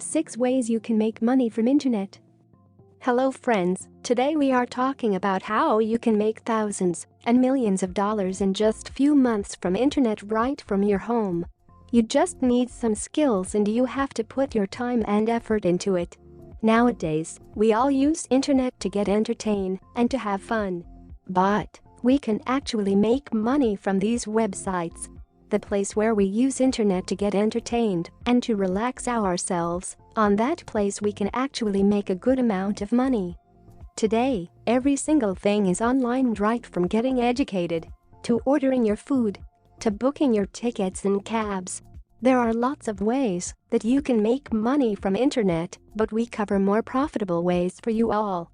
6 ways you can make money from internet. Hello friends, today we are talking about how you can make thousands and millions of dollars in just few months from internet right from your home. You just need some skills and you have to put your time and effort into it. Nowadays, we all use internet to get entertained and to have fun. But we can actually make money from these websites. The place where we use internet to get entertained and to relax ourselves, on that place we can actually make a good amount of money. Today, every single thing is online, right from getting educated, to ordering your food, to booking your tickets and cabs. There are lots of ways that you can make money from internet, but we cover more profitable ways for you all.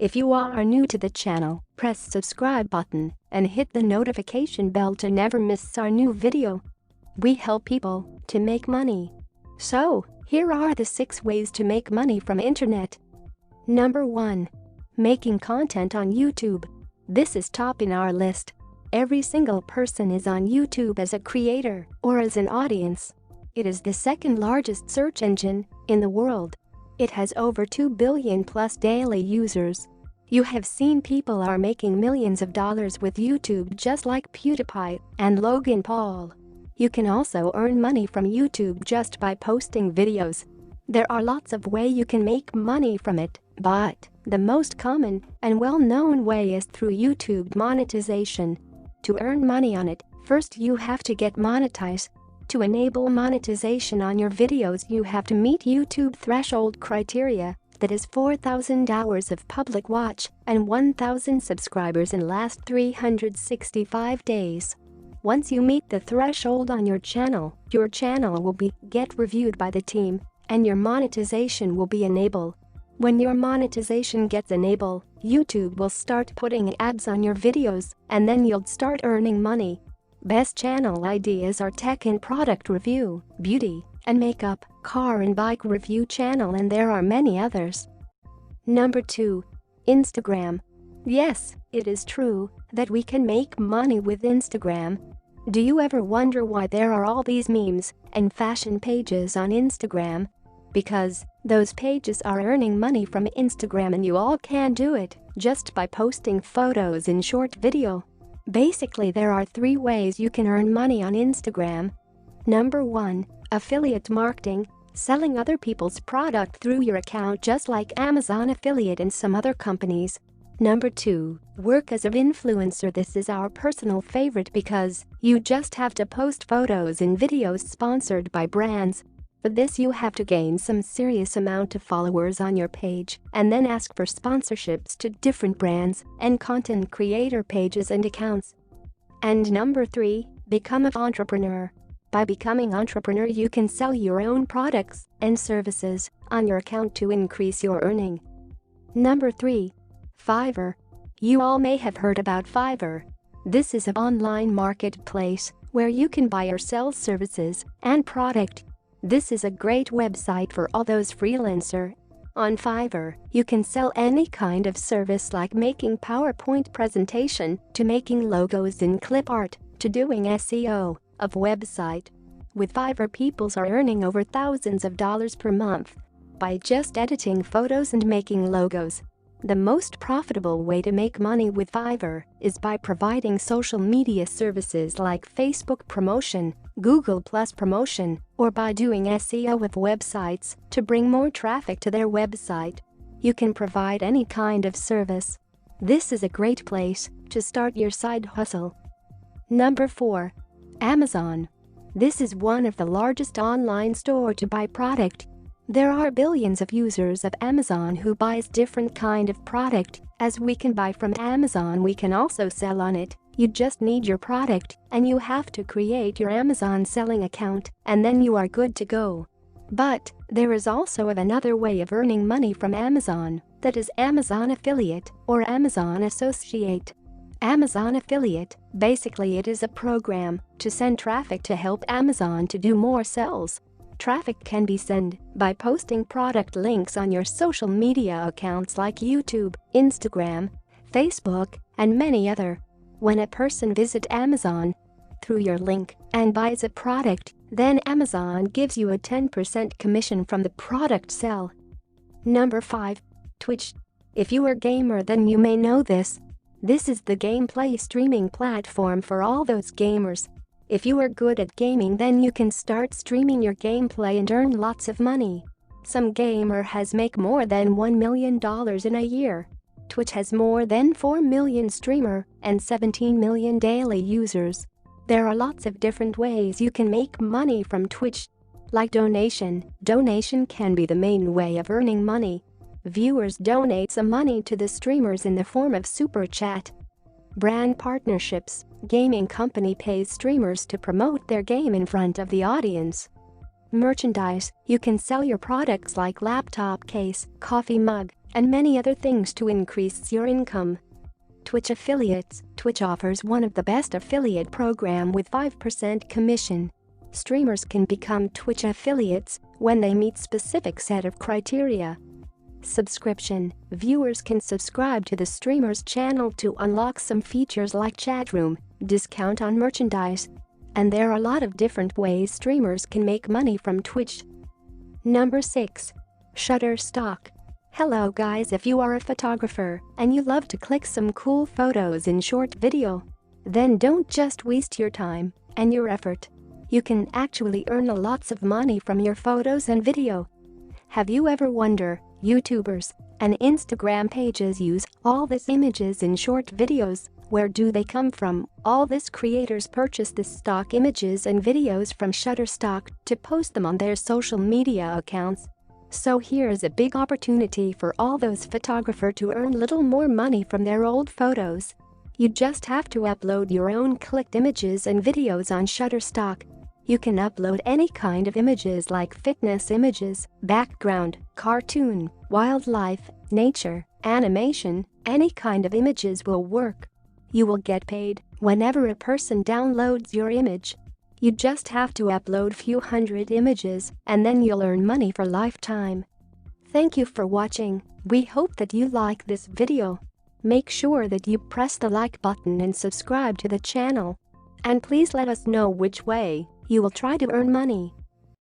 If you are new to the channel, press subscribe button and hit the notification bell to never miss our new video. We help people to make money. So, here are the 6 ways to make money from internet. Number 1. Making content on YouTube. This is top in our list. Every single person is on YouTube as a creator or as an audience. It is the second largest search engine in the world. It has over 2 billion plus daily users. You have seen people are making millions of dollars with YouTube, just like PewDiePie and Logan Paul. You can also earn money from YouTube just by posting videos. There are lots of ways you can make money from it, but the most common and well-known way is through YouTube monetization. To earn money on it, first you have to get monetized. To enable monetization on your videos, you have to meet YouTube threshold criteria, that is 4,000 hours of public watch and 1,000 subscribers in last 365 days. Once you meet the threshold on your channel will get reviewed by the team and your monetization will be enabled. When your monetization gets enabled, YouTube will start putting ads on your videos and then you'll start earning money. Best channel ideas are tech and product review, beauty and makeup, car and bike review channel, and there are many others. Number 2. Instagram. Yes, it is true that we can make money with Instagram. Do you ever wonder why there are all these memes and fashion pages on Instagram? Because those pages are earning money from Instagram and you all can do it just by posting photos in short video. Basically, there are 3 ways you can earn money on Instagram. Number 1. Affiliate marketing, selling other people's product through your account, just like Amazon affiliate and some other companies. Number 2. Work as an influencer. This is our personal favorite because you just have to post photos and videos sponsored by brands. For this you have to gain some serious amount of followers on your page and then ask for sponsorships to different brands and content creator pages and accounts. And number 3. Become an entrepreneur. By becoming entrepreneur, you can sell your own products and services on your account to increase your earning. Number 3. Fiverr. You all may have heard about Fiverr. This is an online marketplace where you can buy or sell services and product. This is a great website for all those freelancers. On Fiverr, you can sell any kind of service like making PowerPoint presentation to making logos in clip art to doing SEO of website. With Fiverr, people are earning over thousands of dollars per month by just editing photos and making logos. The most profitable way to make money with Fiverr is by providing social media services like Facebook promotion, Google Plus promotion, or by doing SEO of websites to bring more traffic to their website. You can provide any kind of service. This is a great place to start your side hustle. Number 4. Amazon. This is one of the largest online store to buy product. There are billions of users of Amazon who buys different kind of product. As we can buy from Amazon, we can also sell on it. You just need your product and you have to create your Amazon selling account and then you are good to go. But there is also another way of earning money from Amazon, that is Amazon affiliate or Amazon associate. Amazon affiliate, basically it is a program to send traffic to help Amazon to do more sales. Traffic can be sent by posting product links on your social media accounts like YouTube, Instagram, Facebook, and many other. When a person visits Amazon through your link and buys a product, Then Amazon gives you a 10% commission from the product sell. Number 5. Twitch. If you are a gamer, then you may know this. This is the gameplay streaming platform for all those gamers. If you are good at gaming, then you can start streaming your gameplay and earn lots of money. Some gamer has make more than $1 million in a year. Twitch has more than 4 million streamer and 17 million daily users. There are lots of different ways you can make money from Twitch. Like donation. Donation can be the main way of earning money. Viewers donate some money to the streamers in the form of super chat. Brand partnerships. Gaming company pays streamers to promote their game in front of the audience. Merchandise. You can sell your products like laptop case, coffee mug, and many other things to increase your income. Twitch affiliates. Twitch offers one of the best affiliate program with 5% commission. Streamers can become Twitch affiliates when they meet specific set of criteria. Subscription. Viewers can subscribe to the streamer's channel to unlock some features like chat room, discount on merchandise. And there are a lot of different ways streamers can make money from Twitch. Number 6. Shutterstock. Hello guys, if you are a photographer and you love to click some cool photos in short video, then don't just waste your time and your effort. You can actually earn lots of money from your photos and video. Have you ever wondered, YouTubers and Instagram pages use all these images in short videos, where do they come from? All these creators purchase the stock images and videos from Shutterstock to post them on their social media accounts. So here's a big opportunity for all those photographers to earn little more money from their old photos. You just have to upload your own clicked images and videos on Shutterstock. You can upload any kind of images like fitness images, background, cartoon, wildlife, nature, animation, any kind of images will work. You will get paid whenever a person downloads your image. You just have to upload few hundred images and then you'll earn money for lifetime. Thank you for watching. We hope that you like this video. Make sure that you press the like button and subscribe to the channel. And please let us know which way you will try to earn money.